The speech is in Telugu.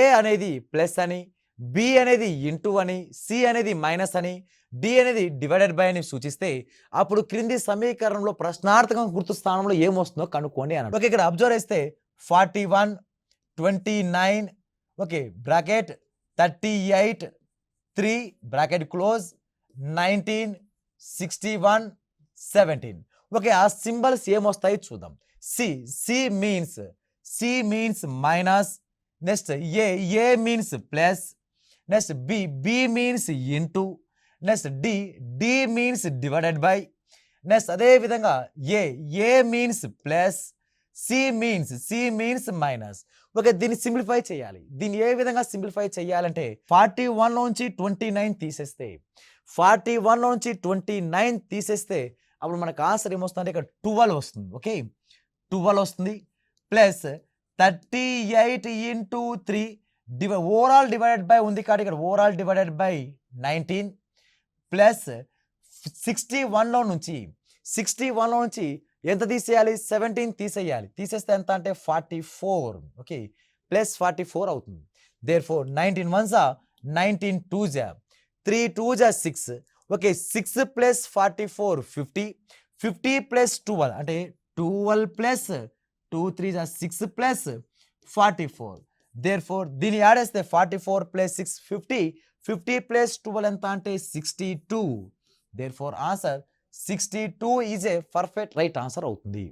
ఏ అనేది ప్లస్ అని, బి అనేది ఇంటూ అని, సి అనేది మైనస్ అని, డి అనేది డివైడెడ్ బై అని సూచిస్తే అప్పుడు క్రింది సమీకరణంలో ప్రశ్నార్థకం గుర్తు స్థానంలో ఏమొస్తుందో కనుక్కోండి అన్నాడు. ఓకే, ఇక్కడ అబ్జర్వ్ చేస్తే 41, 29, okay bracket 38, 3 bracket close, 19, 61, 17. Okay, ఆ సింబల్స్ ఏమొస్తాయి చూద్దాం. C means minus, next A means plus, next B means into, next D means divided by, next అదే విధంగా A means plus, C means minus. Okay, దీన్ని సింప్లిఫై చేయాలి. దీన్ని ఏ విధంగా సింప్లిఫై చేయాలంటే 41 నుంచి 29 తీసేస్తే, 41 నుంచి 29 తీసేస్తే అప్పుడు మనకు ఆన్సర్ ఏమొస్తుంది, ఇక్కడ 12 వస్తుంది. ఓకే, 12 వస్తుంది plus 38 into 3 overall divided by ఉంది కాబట్టి ఇక్కడ ఓవరాల్ డివైడెడ్ బై 19 ప్లస్ 61లో నుంచి ఎంత తీసేయాలి, 17 తీసేయాలి. తీసేస్తే ఎంత అంటే 44. ఓకే, ప్లస్ 44 అవుతుంది. దేర్ఫోర్ 19 1 జా 19 2 జా 3 2 జా 6. ఓకే, 6 ప్లస్ 44 50, 50 ప్లస్ 12 అంటే 12 ప్లస్ 2 3 జా 6 ప్లస్ 44. దేర్ఫోర్ దీన్ని యాడ్ చేస్తే 44 ప్లస్ 6 50, 50 ప్లస్ 12 ఎంత అంటే 62. Therefore answer 62 is a perfect right answer అవుతుంది.